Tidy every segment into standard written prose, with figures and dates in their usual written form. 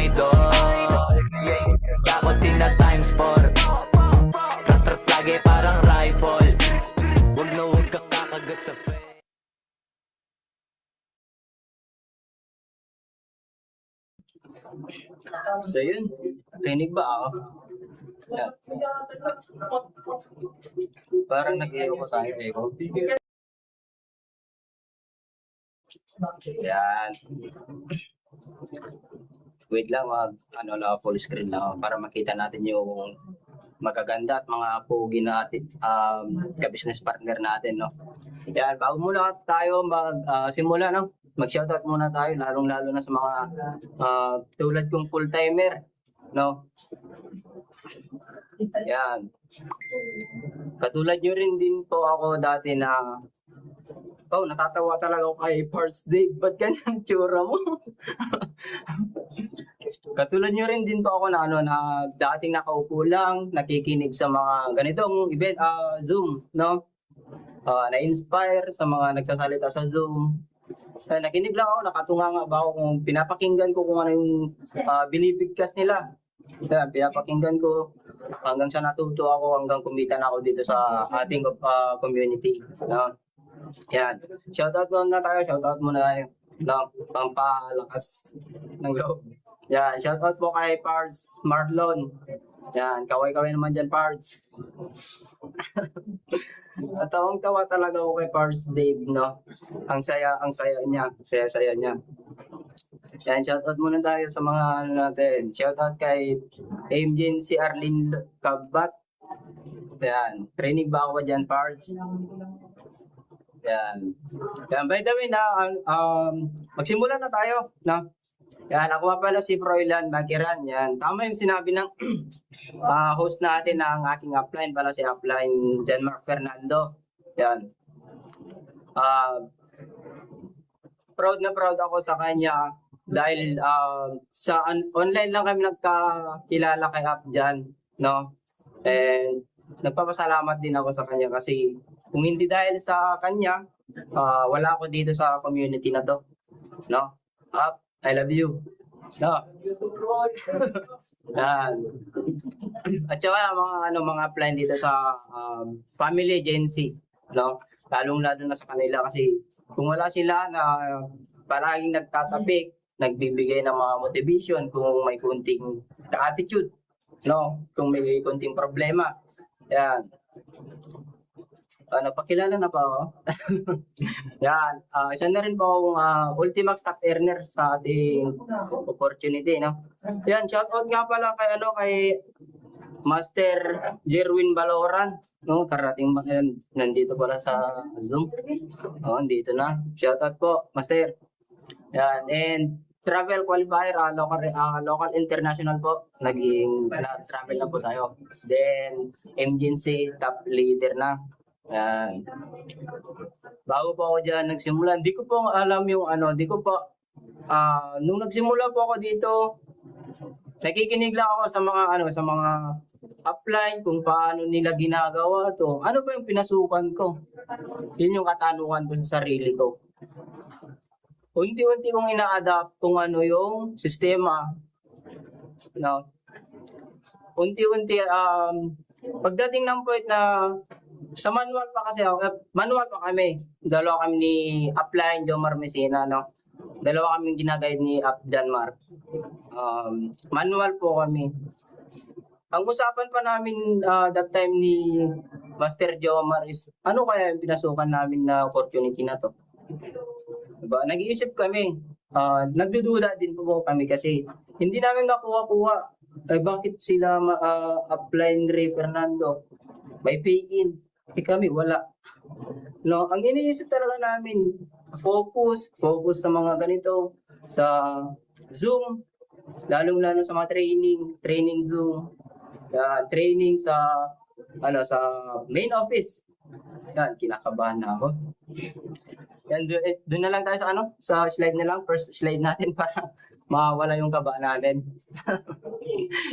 idol. Takot din na times 4. Rat-rat lagi parang rifle. Huwag na huwag ka kakagat sa face. So yun, rinig ba ako? Yan. Parang nag-echo tayo, echo. Yan. Wait lang, full screen lang para makita natin yung magaganda at mga pogi natin, ka-business partner natin, no? Yan, bago muna tayo simula, no? Mag-shoutout muna tayo, lalong-lalo na sa mga tulad kong full-timer, no? Yan. Katulad nyo rin din po ako dati na natatawa talaga ako kay Parts Dave. Ba't ganyan tsura mo? Katulad nyo rin din po ako na dating nakaupo lang, nakikinig sa mga ganitong event, Zoom, no? Na-inspire sa mga nagsasalita sa Zoom. Nakinig lang ako, nakatunganga ba ako kung pinapakinggan ko kung ano yung binibigkas nila. Pinapakinggan ko hanggang sa natuto ako, hanggang kumita na ako dito sa ating community. No? Yan. Shoutout muna tayo. No? Pampalakas ng loob. Yan. Shoutout po kay Pards Marlon. Yan. Kaway-kaway naman dyan, Pards. Tawang-tawa talaga ako kay Pards Dave, no? Ang saya niya. Saya niya. Yan, shoutout muna tayo sa mga natin. Shoutout kay Emergency Arlene Kabat. Yan. Training ba ako dyan, Pards? Yan. By the way, magsimula na tayo, no? Yan, ako pala si Froilan Bakiran. Yan, tama yung sinabi ng host natin na ang aking upline pala si upline Janmark Fernando. Yan. Proud na proud ako sa kanya dahil sa online lang kami nagkakilala kay Upjan, no? And nagpapasalamat din ako sa kanya kasi kung hindi dahil sa kanya, wala ako dito sa community na to, no? Up, I love you. No. Yan. At saka mga upline dito sa family agency, no? Lalong-lalo na sa kanila kasi kung wala sila na palaging nagtatapik, nagbibigay ng mga motivation kung may kunting ka-attitude, no? Kung may kunting problema. Yan. Pakilala na pa ako. Yan. Isa na rin po akong Ultimax top earner sa ating opportunity, no? Yan, shoutout nga pala kay Master Jerwin Baloran, no? Karating ba nandito pala sa Zoom? Dito na. Shoutout po, Master. Yan, and travel qualifier, local international po. Travel na po tayo. Then, emergency top leader na. Yan. Bago po ako dyan nagsimula, hindi ko po alam yung nung nagsimula po ako dito, nakikinig lang ako sa mga upline kung paano nila ginagawa to. Ano ba yung pinasukan ko? Yun yung katanungan ko sa sarili ko. Unti-unti kong ina-adapt kung ano yung sistema. No? Unti-unti, pagdating ng point na sa manual pa kami. Dalawa kami ni Upline, Jomar Messina, no? Dalawa kami ginaguide ni Janmark. Manual po kami. Ang usapan pa namin that time ni Master Jomar is, ano kaya yung pinasukan namin na opportunity na to? Diba? Nag-iisip kami. Nagdududa din po kami kasi hindi namin nakuha-kuha. Bakit sila Upline Ray Fernando? May pay-in. Kami wala. No, ang iniisip talaga namin, focus sa mga ganito, sa Zoom, lalong-lalo sa mga training Zoom, training sa main office. Yan, kinakabahan na ako. Yan, doon na lang tayo sa slide na lang, first slide natin para mawala yung kaba natin.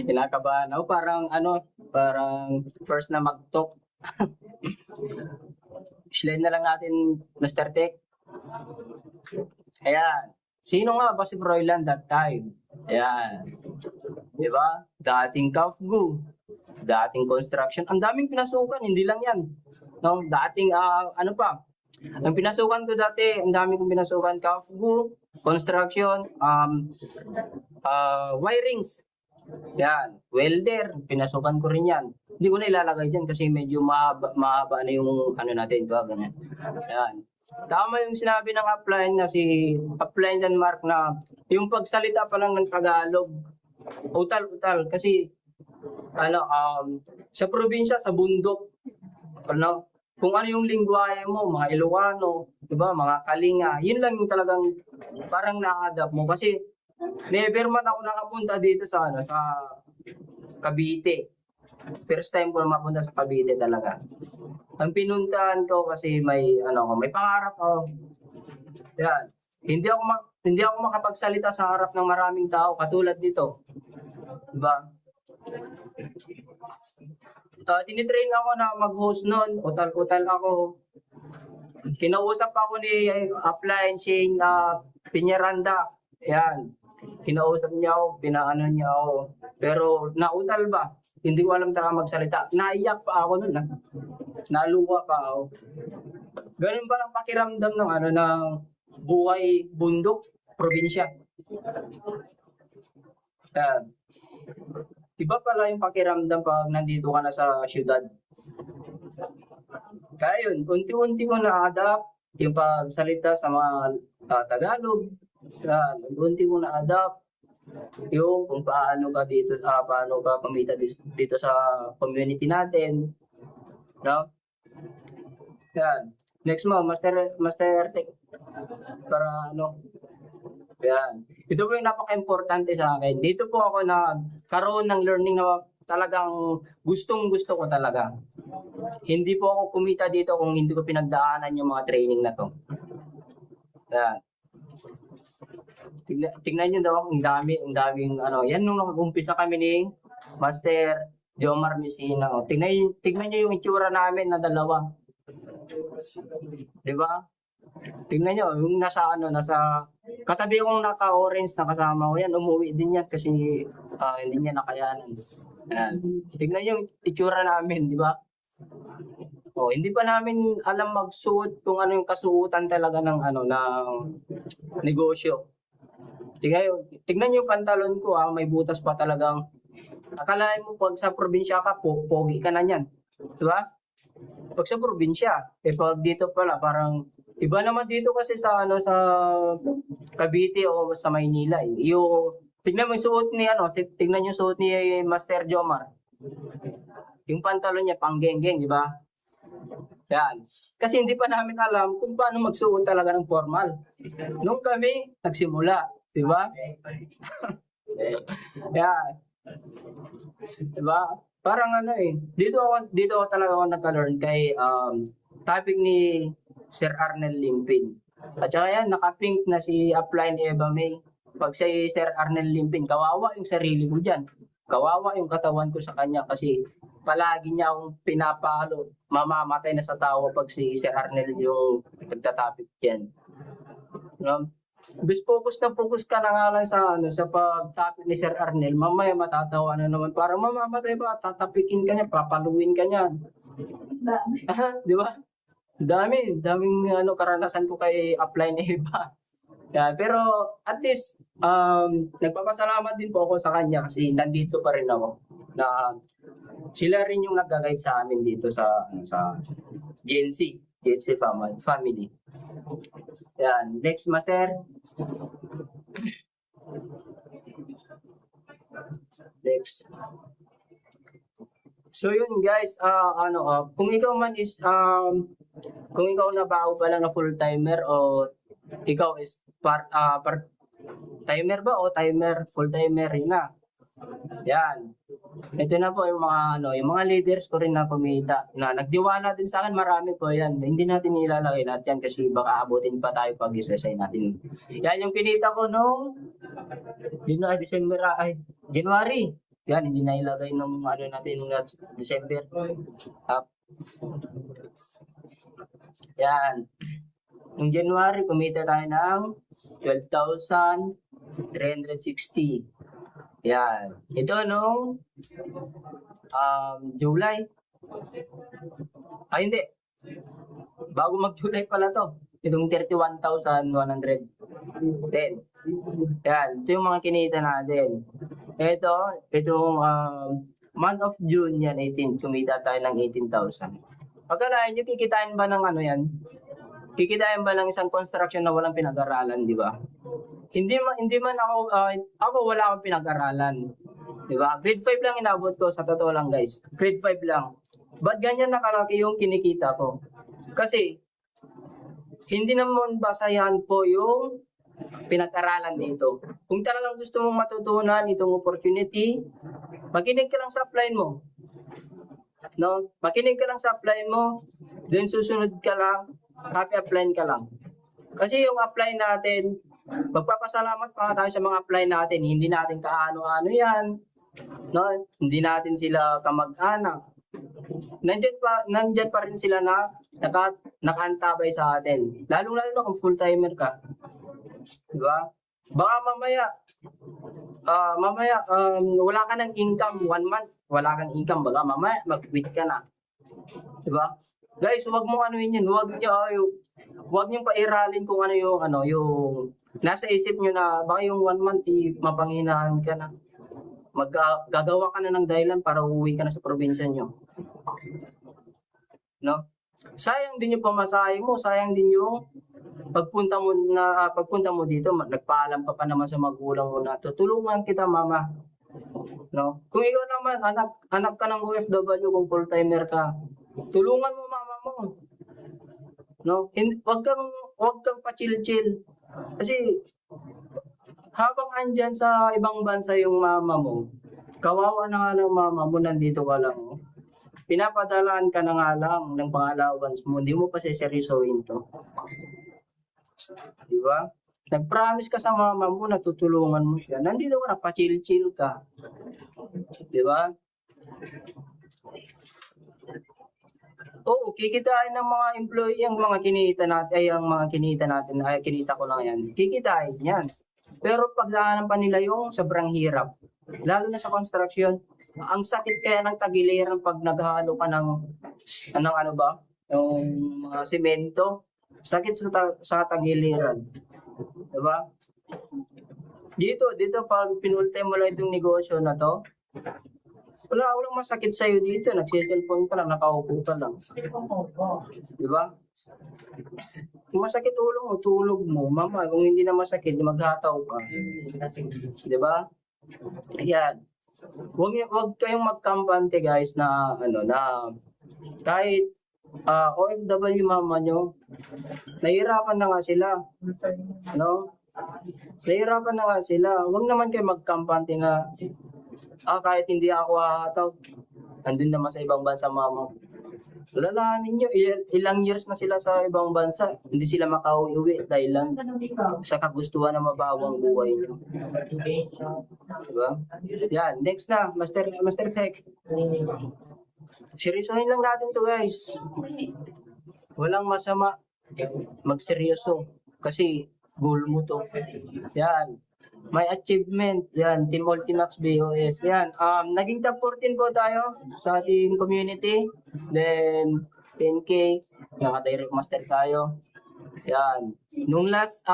Kinakabahan ako, parang first na mag-talk. Slide na lang natin, Mr. Tech. Ayan. Sino nga ba si Froilan that time? Ayan. Di ba? Dating Kafgu, dating construction. Ang daming pinasukan, hindi lang yan. No, dating ano pa? Ang pinasukan ko dati, ang dami kong pinasukan, Kafgu, construction, wirings. Yan, welder, pinasukan ko rin yan. Hindi ko na ilalagay dyan kasi medyo mahaba na yung ano natin, diba? Ganyan. Yan. Tama yung sinabi ng upline na si upline Denmark na yung pagsalita pa lang ng Tagalog, utal-utal. Kasi ano, sa probinsya, sa bundok, ano, kung ano yung lingwahe mo, mga Ilocano, di ba, mga Kalinga, yun lang yung talagang parang na-adapt mo. Kasi never man ako nakapunta dito sa ano, sa Cavite. First time ko na mapunta sa Cavite talaga. Ang pinuntahan ko kasi may ano ko, may pangarap ako. Yan. Hindi ako makapagsalita sa harap ng maraming tao katulad dito. Diba? Tinitrain ako na mag-host noon. Utal-utal ako. Kinausap ako ni upline Shane Piñaranda. Yan. Kinausap niya ako, pinaano niya ako. Pero nautal ba? Hindi ko alam talaga magsalita. Naiyak pa ako noon. Naluwa pa ako. Ganun ba ang pakiramdam ng ano ng buhay bundok, probinsya? Yan. Iba pala yung pakiramdam pag nandito ka na sa syudad. Kaya yun, unti-unti ko na-adapt yung pagsalita sa mga Tagalog. Yan, unti ko na-adapt yung kung paano ka dito, paano ka kumita dito sa community natin. No? Yan. Next mo, Master Tech. Para ano, yan. Ito po yung napaka-importante sa akin. Dito po ako nagkaroon ng learning na talagang gustong-gusto ko talaga. Hindi po ako kumita dito kung hindi ko pinagdaanan yung mga training na to. Yan. Tingnan nyo daw, ang daming ano. Yan nung nag-umpisa kami ni Master Jomar Messina. Tingnan nyo yung itsura namin na dalawa. Di ba? Tingnan nyo, yung nasa katabi kong naka-orange na kasama ko yan, umuwi din yan kasi hindi niya nakayanan. Ayan. Tingnan nyo yung itsura namin, di ba? Hindi pa namin alam magsuot kung ano yung kasuotan talaga ng ng negosyo. Tingnan nyo yung pantalon ko, may butas pa talagang. Akalain mo pag sa probinsya ka, pogi ka na yan. Di ba? Pag sa probinsya, pag dito pala parang iba naman dito kasi sa sa Cavite o sa Maynila. Yung tingnan mo yung suot ni tingnan yung suot ni Master Jomar. Yung pantalon niya panggenggeng, di ba? Yan. Kasi hindi pa namin alam kung paano magsuot talaga ng formal. Nung kami nagsimula, di ba? Yan. Di ba? Parang dito ako talaga ako nagka-learn kay topic ni Sir Arnel Limpin. At saka yan, naka-pink na si upline Eva May. Pag si Sir Arnel Limpin, kawawa yung sarili ko dyan. Kawawa yung katawan ko sa kanya kasi palagi niya akong pinapalo. Mamamatay na sa tawa pag si Sir Arnel yung nagtatapik dyan. Bis focus ka na nga lang sa pag-topic ni Sir Arnel, mamaya matatawa na naman. Parang mamamatay ba, tatapikin ka niya, papaluin ka niya. Di ba? Daming karanasan ko kay upline Eva. Yeah, pero at least nagpapasalamat din po ako sa kanya kasi nandito pa rin ako. Na sila rin yung nag-guide sa amin dito sa GNC family. Yan, next Master. Next. So yun guys, kung ikaw man is kung ikaw na bago pa lang na full timer o ikaw is part timer ba o timer, full timer rin na. Yan. Ito na po yung mga leaders ko rin na kumita na nagdiwala din sa akin, marami po yan. Hindi natin ilalagay natin yan kasi baka abutin pa tayo pag isa-isay natin. Yan yung pinita ko nung January. Yan, hindi na ilagay nung natin nung December. Yan. Noong January, kumita tayo ng 12,000 360. Yan. Ito nung July. Ay, hindi. Bago mag-July pala to. Itong 31,110. Yan. Ito yung mga kinita natin. Itong month of June yan, 18. Kumita tayo ng 18,000. Pagkalain nyo, kikitain ba ng ano yan? Kikitain ba ng isang construction na walang pinag-aralan, di ba? Hindi man ako wala akong pinag-aralan. Di ba? Grade 5 lang inabot ko, sa totoo lang guys. Grade 5 lang. Ba't ganyan nakalaki yung kinikita ko? Kasi, hindi naman basayan po yung pinag-aralan dito. Kung talagang gusto mong matutunan itong opportunity, makinig ka lang sa upline mo. No? Makinig ka lang sa upline mo, then susunod ka lang, happy upline ka lang. Kasi yung upline natin, magpapasalamat pa tayo sa mga upline natin. Hindi natin kaano-ano yan. No? Hindi natin sila kamag-anak. Nandyan pa rin sila na nakaantabay sa atin. Lalo-lalo na kung full-timer ka. Diba? Baka mamaya, wala ka ng income 1 month. Wala kang income. Baka mamaya, mag-quit ka na. Diba? Guys, huwag mo anuin yun. Huwag nyo pairalin kung ano yung nasa isip nyo na baka yung 1 month, mapanghinaan ka na. Gagawa ka na ng dahilan para uuwi ka na sa probinsya nyo. No? Sayang din yung pamasahe mo, sayang din yung pagpunta mo dito, nagpaalam ka pa naman sa magulang mo na tutulungan kita mama. No? Kung ikaw naman anak ka ng OFW, kung full-timer ka, tulungan mo mama mo. No? Wag kang pa-chill-chill. Kasi habang andyan sa ibang bansa yung mama mo, kawawa na nga lang mama mo, nandito ka lang. Pinapadalaan ka na nga lang ng pang-allowance mo, hindi mo pa seryosohin to. Diba? Nag-promise ka sa mama mo na tutulungan mo siya. Nandito ka na, pa-chill-chill ka. Diba? Oo, kikitain ng mga employee ang mga kinita natin, kinita ko lang yan. Kikitain yan. Pero pagdaanan pa nila yung sobrang hirap. Lalo na sa construction, ang sakit kaya ng tagiliran pag naghalo ka ng yung mga semento. Sakit sa tagiliran. Diba? Dito pag pinultay mo lang itong negosyo na to, walang masakit sa'yo dito. Nagsiselfone ka lang, nakaupo ka lang. Diba? Kung masakit ulo mo, tulog mo. Mama, kung hindi na masakit, maghataw ka. Diba? Ayan. Huwag kayong magkampante guys na kahit OFW mama nyo, nahihirapan na nga sila. No? Nahihirapan na nga sila. Huwag naman kayo magkampante na kahit hindi ako hahataw, andun naman sa ibang bansa mama. Lalahanin nyo, ilang years na sila sa ibang bansa, hindi sila makauwi dahil lang sa kagustuhan na mabawang buhay nyo. Diba? Yan, next na, Master Tech. Seryosohin lang natin to guys. Walang masama magseryoso kasi goal mo to. Yan. May achievement. Yan. Team Ultimax BOS. Yan. Naging top 14 po tayo sa ating community. Then, 10K. Naka-direct master tayo. Yan. Nung last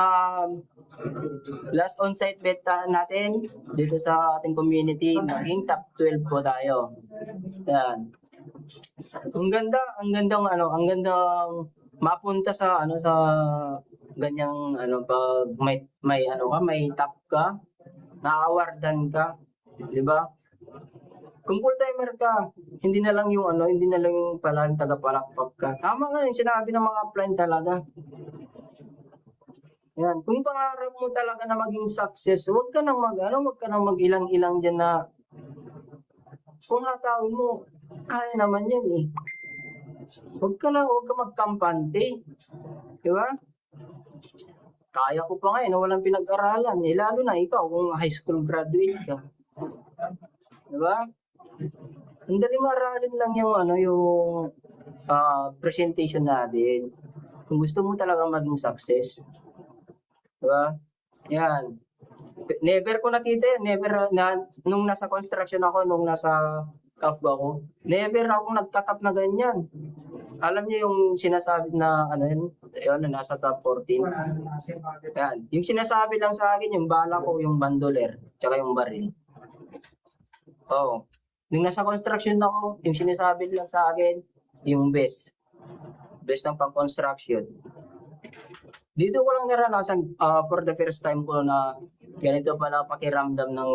on-site beta natin dito sa ating community, naging top 12 po tayo. Yan. Ang gandang mapunta sa ganyang pag may top ka, na-awardan ka, 'di ba? Kung full-timer ka, hindi na lang yung palang taga-palakpak ka. Tama nga yung sinabi ng mga upline talaga. Yan, kung pangarap mo talaga na maging success, huwag ka nang mag-ilang-ilang diyan na kung hatawin mo, kaya naman yan eh. Huwag ka magkampante. Di ba? Kaya ko pa ngayon, walang pinag-aralan. Lalo na ikaw, kung high school graduate ka. Di ba? Ang daling maralin lang yung presentation natin. Kung gusto mo talaga maging success. Di ba? Yan. Never ko nakita yan. Never nung nasa construction ako, nung nasa CAFGA ako. Never akong nagtatap na ganyan. Alam niyo yung sinasabi na ano yun, na nasa top 14. Yan. Yung sinasabi lang sa akin, yung bala ko, yung bandoler, tsaka yung baril. Oo. Nung nasa construction ako, yung sinasabi lang sa akin, yung best. Best ng pang-construction. Dito ko lang naranasan for the first time ko na ganito pala pakiramdam ng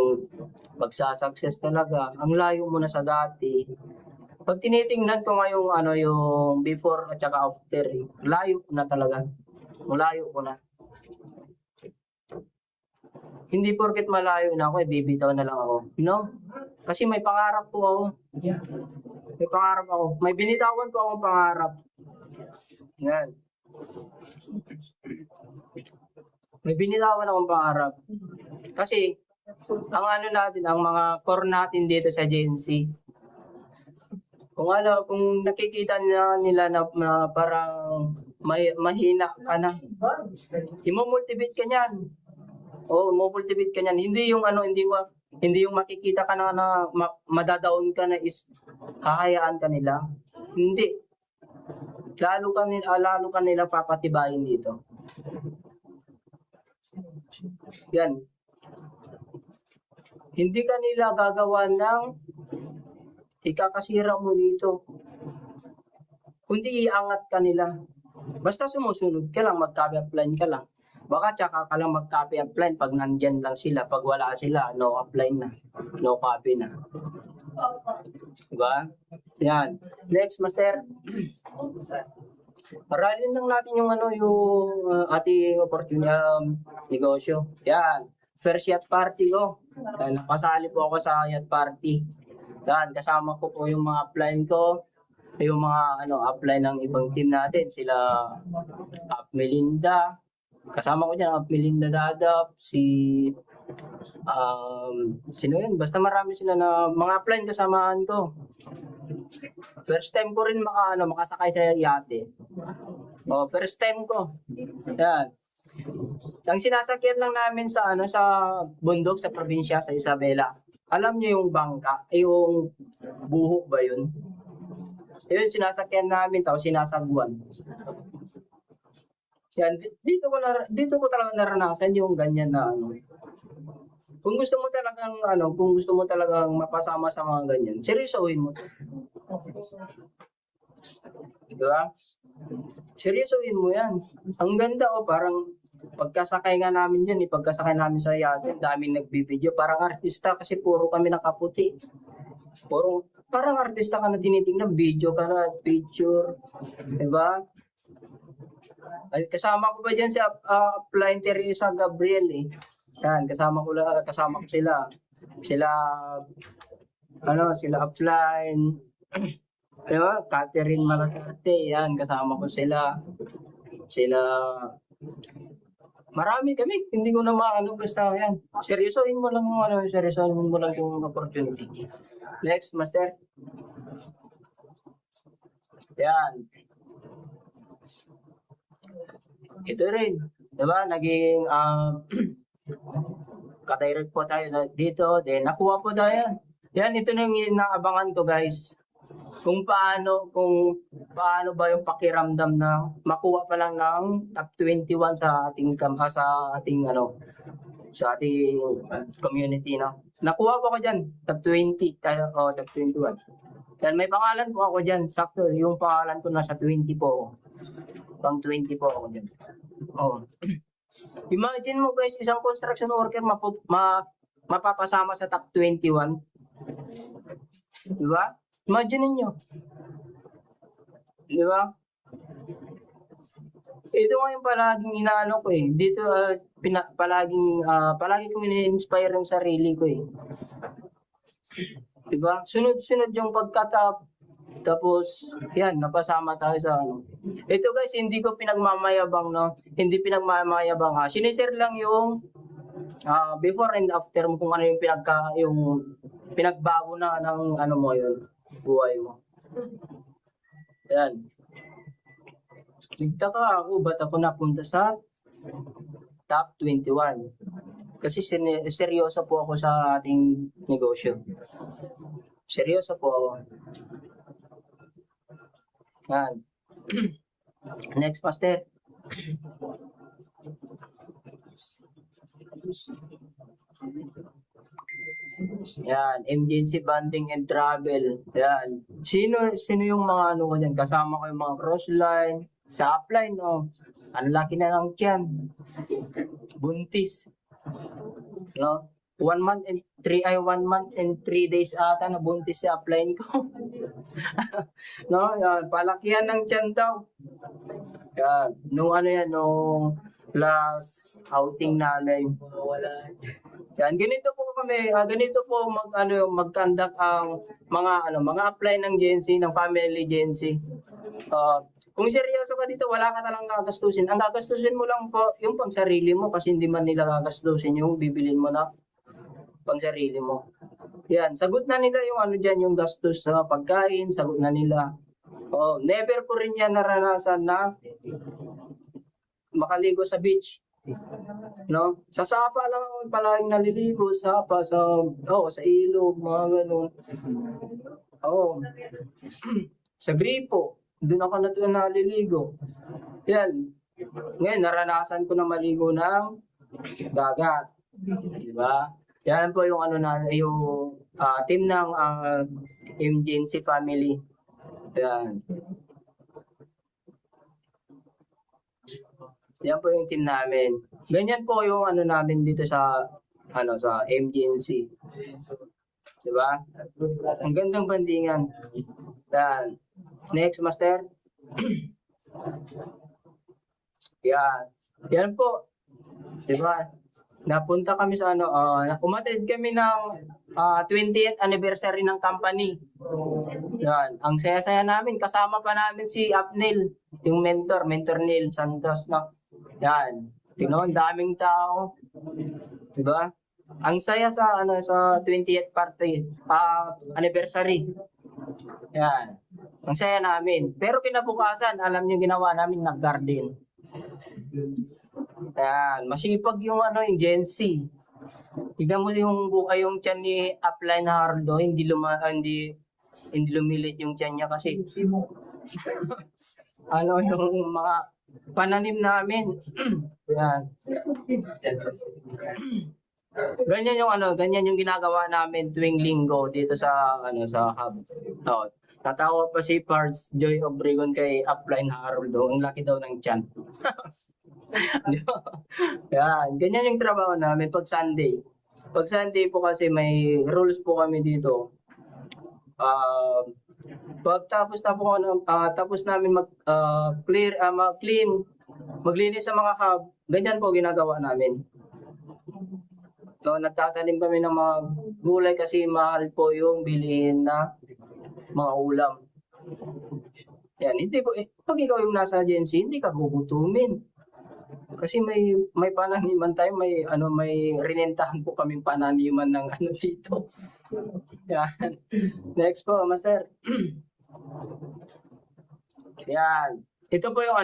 magsasucess talaga. Ang layo mo na sa dati. Pag tinitingnan ko ngayong yung before at saka after, layo ko na talaga. Malayo ko na. Hindi porket malayo na ako, bibitaw na lang ako. No? Kasi may pangarap po ako. May pangarap ako. May binitawan po akong pangarap. Yan. May binitawan akong pangarap. Kasi, ang ang mga core natin dito sa Gen Z, kung nakikita nila na parang mahina ka na, i-motivate ka niyan. Oo, motivate ka niyan. Hindi yung makikita ka na madadaon ka na is hahayaan ka nila. Hindi. Lalo ka nila papatibayin dito. Yan. Hindi ka nila gagawa ng ikakasira mo dito. Kundi iangat ka nila. Basta sumusunod ka lang, mag-copy upline ka lang. Baka tsaka ka lang mag-copy upline pag nandyan lang sila. Pag wala sila, no upline na. No copy na. Diba? Yan. Next, Master. Aralin lang natin yung ating opportunity negosyo. Yan. First yacht party ko. Yan, nakasali po ako sa yacht party. Yan, kasama ko po yung mga upline ko. Yung mga upline ng ibang team natin. Sila Melinda. Kasama ko dyan, Melinda Dadap, sino yun? Basta marami sila na mga upline kasamaan ko. First time ko rin makasakay sa yate. First time ko. Yan. Ang sinasakyan lang namin sa bundok sa probinsya sa Isabela. Alam niyo yung bangka, yung buho ba yun? Yun sinasakyan namin tapos sinasagwan. Yan, dito ko talaga naranasan yung ganyan na Kung gusto mo talagang mapasama sa mga ganyan, seryosohin mo. Diba? Seryosohin mo yan. Ang ganda parang pagkasakay nga namin dyan, pagkasakay namin sa yate, daming nagbibideo. Parang artista kasi puro kami nakaputi. Parang artista ka na tinitingnan, video ka na, picture. Diba? Kasama ko ba dyan si Upline Teresa Gabriel eh. Yan, kasama ko sila. Sila Upline. Diba? Catherine Malasarte, yan, kasama ko sila. Marami kami, hindi ko na basta yan. Seryosohin mo lang yung opportunity. Next, Master. Yan. Ito rin, diba? Naging ka-direct po tayo dito. Then, nakuha po tayo. Yan, ito na yung inaabangan ko, guys. Kung paano ba yung pakiramdam na makuha pa lang ng top 21 sa ating community, no? Nakuha po ako diyan, top 20, top 21. Then may pangalan po ako diyan, sakto yung pangalan ko nasa 20 po. Pang 20 po ako diyan. Imagine mo guys, isang construction worker mapapasama sa top 21. Di ba? Imagine niyo. Di ba? Ito nga yung palaging inaano ko eh. Dito palagi kong ini-inspire yung sarili ko eh. Di ba? Sunod-sunod yung pagkatap. Tapos, yan, napasama tayo sa Ito guys, hindi ko pinagmamayabang, no? Hindi pinagmamayabang. Sinishare lang yung before and after mo kung ano yung pinagbago na ng yun, buhay mo. Yan. Nagtaka ako, ba't ako napunta sa top 21? Kasi seryoso po ako sa ating negosyo. Seryoso po ako. Yan. Next, Master. Yan, emergency banding and travel. Yan. Sino yung mga ano ko dyan? Kasama ko yung mga crossline, sa upline, oh. Ang laki na lang tiyan. Buntis. No? 1 month and 3 days ata na buntis sa upline ko. No, yan, palakihan ng tiyan daw. Yan, nung ano yan, nung last outing namin. Yan, ganito po kami, ganito po mag-conduct ang mga upline ng GNC, ng family GNC. Kung seryoso ka dito, wala ka talang gagastusin. Ang gagastusin mo lang po yung pang sarili mo kasi hindi man nila gagastusin yung bibilin mo na pang sarili mo. Yan, sagot na nila yung ano dyan, yung gastos sa pagkain, sagot na nila. Never ko rin yan naranasan na makaligo sa beach. No? Sa sapa lang ako palaging naliligo, sa ilog, mga ganun. Sa gripo, doon ako naliligo. Yan. Ngayon, naranasan ko na maligo ng dagat. Diba? Yan po yung team ng emergency family. Yan. Yan po yung team namin. Ganyan po yung namin dito sa emergency. Diba? Ang gandang bandingan. Yan. Next, Master. Yan. Yan po. Diba? Napunta kami sa umattend kami ng 20th anniversary ng company. Yan. Ang saya-saya namin. Kasama pa namin si Apnil, yung mentor Neil Santos. No? Yan. Tingnan, daming tao. Diba? Ang saya sa 20th party, anniversary. Yan. Ang saya namin. Pero kinabukasan, alam niyo ginawa namin, nag-garden. Yan, masipag yung yung Gen Z. Tignan mo yung tiyan ni Upline Hardo, hindi lumilit yung tiyan niya kasi yung mga pananim namin. Yan. Ganyan yung ginagawa namin tuwing linggo dito sa hub. Natawa pa si Parts Joy Obregon kay Upline Haroldo. Ang laki daw ng tiyan. Yan, ganyan yung trabaho namin pag Sunday. Pag Sunday po kasi may rules po kami dito. Tapos namin mag-clean, maglinis sa mga hub. Ganyan po ginagawa namin. No, nagtatanim kami ng mga gulay kasi mahal po yung bilihin na mga ulam. Yan, hindi po pag ikaw yung nasa agency, hindi ka gugutumin. Kasi may pananiman tayo, may rinentahan po kaming pananiman ng dito. Yan. Next po, Master. Yan. Ito po yung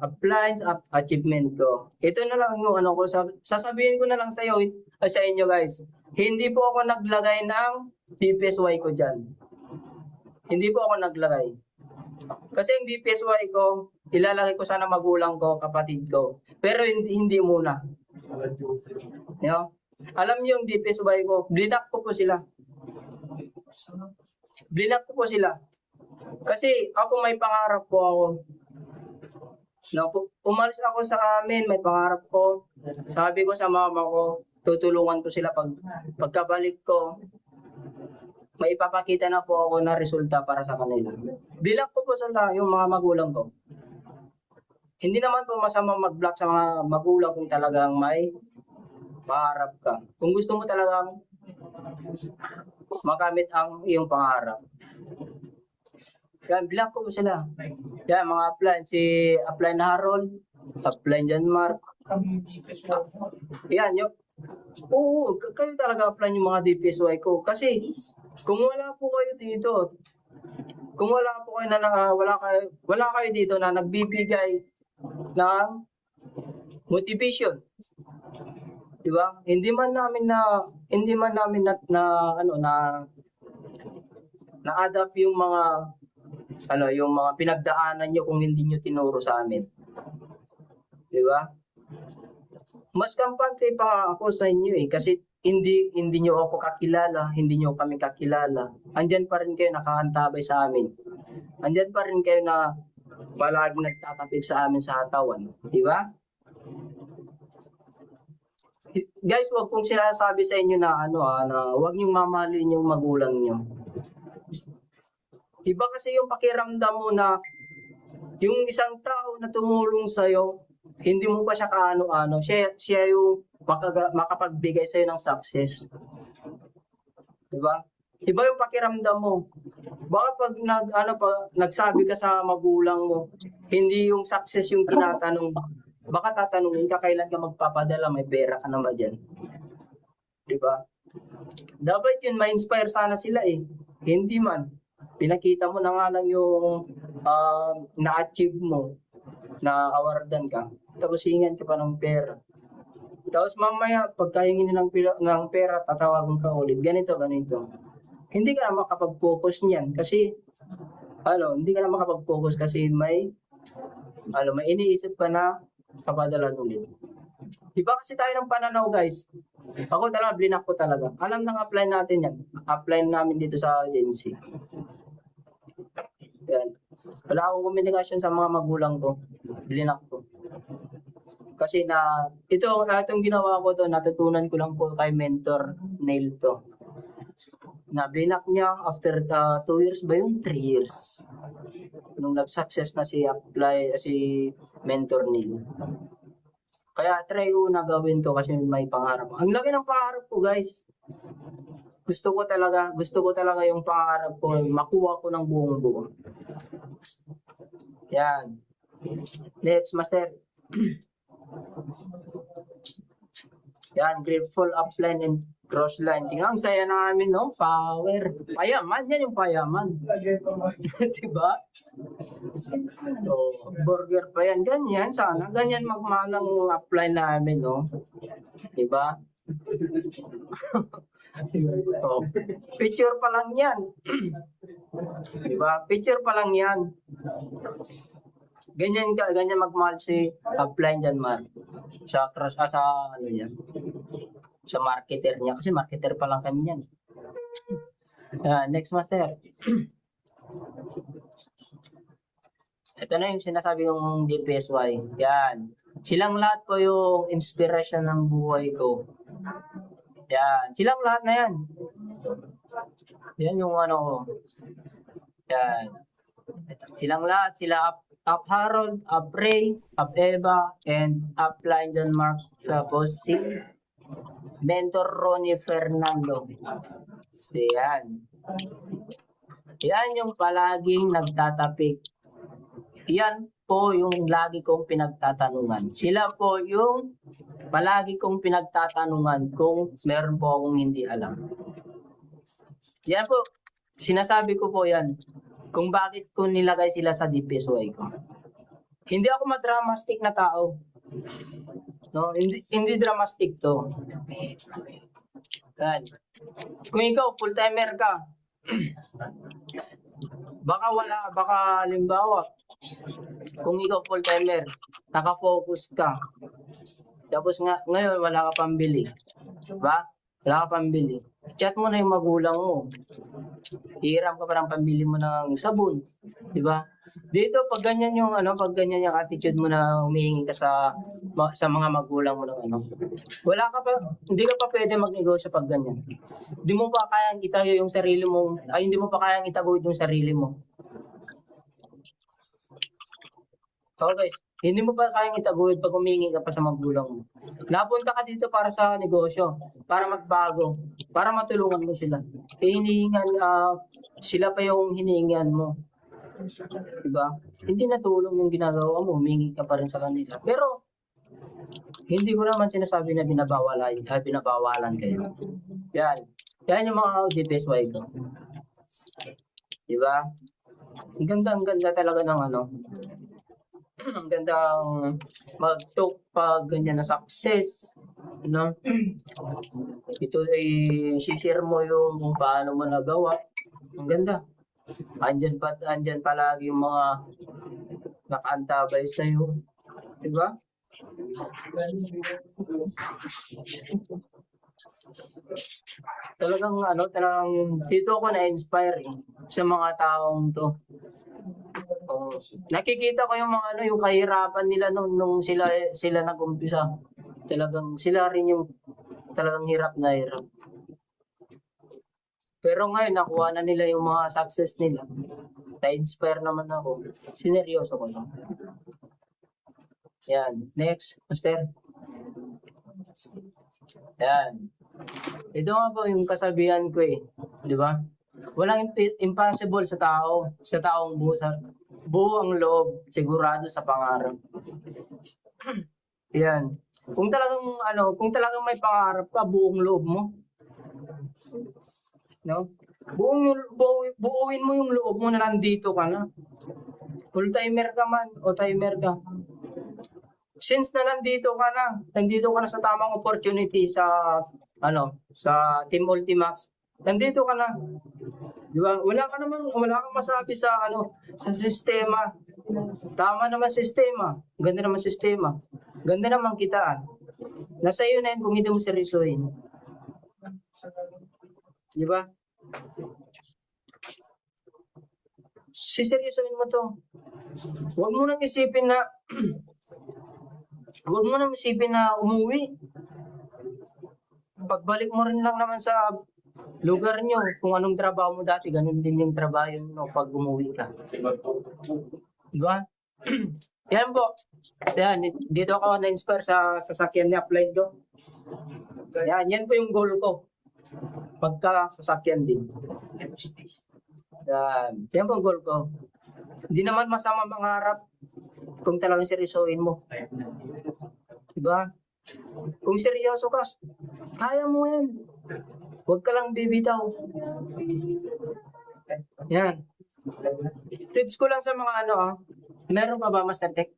appliance achievement ko. Ito na lang yung ko, sasabihin ko na lang sa inyo guys. Hindi po ako naglagay ng DPSY ko diyan. Hindi po ako naglagay. Kasi yung DPSY ko, ilalagay ko sana magulang ko, kapatid ko. Pero hindi muna. Alam niyo yung DPSY ko, blinak ko po sila. Blinak ko po sila. Kasi ako may pangarap po ako. Umalis ako sa amin, may pangarap ko. Sabi ko sa mama ko, tutulungan ko sila pagkabalik ko. May ipapakita na po ako na resulta para sa kanila. Blinak ko po sila yung mga magulang ko. Hindi naman po masama mag-block sa mga magulang kung talagang may pangarap ka. Kung gusto mo talagang makamit ang iyong pangarap. Yan, block ko po sila. Yan, mga upline. Si Upline Harold, Upline Janmark. Yan, oo, kayo talaga upline yung mga DPSY ko. Kasi, kung wala po kayo dito, kung wala po kayo wala kayo dito na nagbibigay ng motivation. 'Di ba? Hindi man namin na-adapt yung mga yung mga pinagdaanan nyo kung hindi nyo tinuro sa amin. 'Di ba? Mas kampante pa ako sa inyo kasi hindi nyo ako kakilala, hindi nyo kami kakilala. Andiyan pa rin kayo nakaantabay sa amin. Andiyan pa rin kayo na palagi nagtatapik sa amin sa katawan, 'di ba? Guys, wag kong sinasabi sa inyo na na wag niyo mamahalin yung magulang niyo. Iba kasi yung pakiramdam mo na yung isang tao na tumulong sa iyo, hindi mo pa siya kaano-ano, siya yung makapagbigay sa iyo ng success. 'Di ba? Iba yung pakiramdam mo. Baka pag nagsabi ka sa magulang mo, hindi yung success yung tinatanong, baka tatanungin ka kailan ka magpapadala, may pera ka na ba dyan? 'Di ba? Dapat yun ma-inspire sana sila Hindi man. Pinakita mo na nga lang yung na-achieve mo, na awardan ka, tapos hingan ka pa ng pera. Tapos mamaya, pagkahingi ng pera, tatawagan ka ulit. Ganito. Hindi ka na makapag-focus niyan kasi hindi ka na makapag-focus kasi may iniisip ka na kapadalan ulit. Diba kasi tayo ng pananaw, guys? Ako talaga, blinak ko talaga. Alam nang apply natin yan. Apply namin dito sa agency. Yan. Wala akong komunikasyon sa mga magulang ko. Blinak ko. Kasi itong ginawa ko to, natutunan ko lang po kay Mentor Neil to. Na blinak niya after 2 years ba yun? 3 years. Nung nag-success na si Mentor Neil. Kaya try ko na gawin to kasi may pangarap. Ang laki ng pangarap ko, guys. Gusto ko talaga yung pangarap ko, makuha ko ng buong buo. Yan. Next, Master. Yan, grateful upline and crossline. Tingnan, ang saya namin, no? Power. Payaman, yan yung payaman. Diba? So, burger pa yan. Ganyan, sana. Ganyan magmalang upline namin, no? Diba? Picture pa lang yan. Diba? Picture pa lang yan. Ganyan magmahal si upline dyan, man. Sa sa marketer niya. Kasi marketer pa lang kami yan. Next, Master. Ito na yung sinasabi kong DPSY. Yan. Silang lahat po yung inspirasyon ng buhay ko. Yan. Silang lahat na yan. Yan yung ko. Yan. Silang lahat. Sila Up Harold, Up Ray, Up Eva, and Up Line John Mark. Tapos si Mentor Ronnie Fernando. Yan. Yan yung palaging nagtatapik. Yan po yung lagi kong pinagtatanungan. Sila po yung palagi kong pinagtatanungan kung meron po akong hindi alam. Yan po. Sinasabi ko po yan. Kung bakit ko nilagay sila sa DPSY ko. Hindi ako madramastic na tao. No, hindi dramatic to. Yan. Kung ikaw full-timer ka, baka halimbawa, kung ikaw full-timer, naka-focus ka, tapos ngayon wala ka pambili. Diba? Wala ka pambili. Chat mo na yung magulang mo. Hiram ka pa ng pambili mo ng sabon. Diba? Dito, pag ganyan yung attitude mo na humihingi ka sa mga magulang mo ng hindi ka pa pwede magnegosyo pag ganyan. Hindi mo pa kayang itayo yung sarili mo, hindi mo pa kayang itaguyod yung sarili mo. Okay, guys, hindi mo pa kayang itaguyod pag humingi ka pa sa magulang mo. Napunta ka dito para sa negosyo, para magbago, para matulungan mo sila. Sila pa yung hinihingan mo. Diba? Hindi natulong yung ginagawa mo, humingi ka pa rin sa kanila. Pero, hindi ko naman sinasabi na binabawalan kayo. Yan yung mga DPSY ko. Diba? Ang ganda talaga ng ang gandang mag-talk pag ganyan na success. No? Ito ay sisir mo yung kung paano mo nagawa. Ang ganda. Andyan palagi yung mga nakaantabay sa'yo. Diba? Talagang dito ako na-inspire sa mga taong to. Oh, nakikita ko yung mga yung kahirapan nila nung sila nag-umpisa. Talagang sila rin yung talagang hirap na hirap. Pero ngayon nakuha na nila yung mga success nila. Na-inspire naman ako. Sineryoso ko lang. Yan. Next, Master. Yan. Ito nga po yung kasabihan ko Di ba? Walang impossible sa tao. Sa taong buo ang loob, sigurado sa pangarap. Yan. Kung talagang may pangarap ka, buong loob mo. No? Buuin mo yung loob mo na nandito ka na. Full timer ka man o timer ka. Since na nandito ka na sa tamang opportunity sa Team Ultimax. Nandito ka na. Di ba? Wala kang masabi sa sistema. Tama naman sistema. Ganda naman sistema. Ganda naman kitaan. Nasa iyo na yun kung hindi mo seryosohin. Di ba? Siseryosohin mo to. Huwag mo nang isipin na umuwi. Pagbalik mo rin lang naman sa lugar nyo, kung anong trabaho mo dati, ganun din yung trabaho mo pag umuwi ka. Diba? Yan po. Yan, dito ako na-inspire sa sasakyan ni Applied ko. Yan po yung goal ko. Pagka sasakyan din. Yan po ang goal ko. Hindi naman masama mangarap kung talagang seryosohin mo. Diba? Kung seryoso ka, kaya mo yan. Huwag ka lang bibitaw. Yan. Tips ko lang sa mga meron pa ba, Master Tech?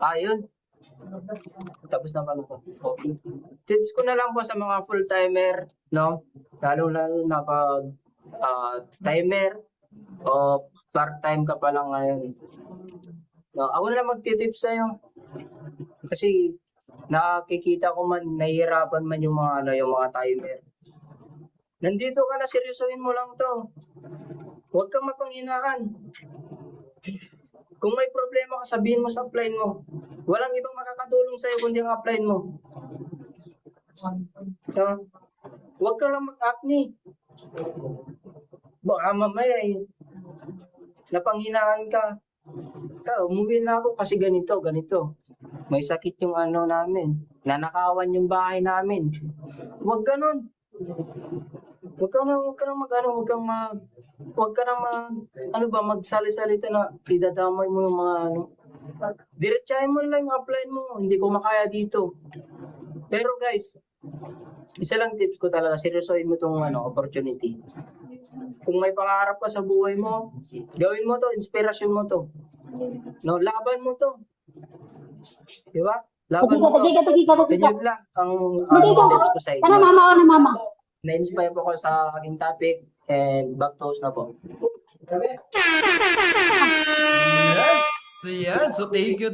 Ayun. Tapos na pala ko. Tips ko na lang po sa mga full-timer, no? Lalo na pag timer o part-time ka pa lang ngayon. No, ako na lang magtitips sa'yo. Kasi nakikita ko man, nahihirapan man yung mga timer. Nandito ka na, seryosohin mo lang to. Huwag kang mapanghinaan. Kung may problema ka, sabihin mo sa upline mo. Walang ibang makakatulong sa'yo kundi ang upline mo. No? Huwag ka lang mag-acne. Baka mamaya napanghinaan ka. Umuwi na ako kasi ganito. May sakit yung namin. Nanakawan yung bahay namin. Huwag ganun. Huwag ka nang magsali-salita na idadamay mo yung mga diretsahin mo lang yung upline mo. Hindi ko makaya dito. Pero guys, isa lang tips ko talaga, seryosohin mo itong opportunity. Kung may pangarap ka sa buhay mo, gawin mo to, inspirasyon mo to. No, laban mo to. Di ba? Laban mo to. Yun lang ang tips ko sa inyo. Mama. Na-inspire po ko sa aking topic and back toast na po. Yes! Yan. So, thank you.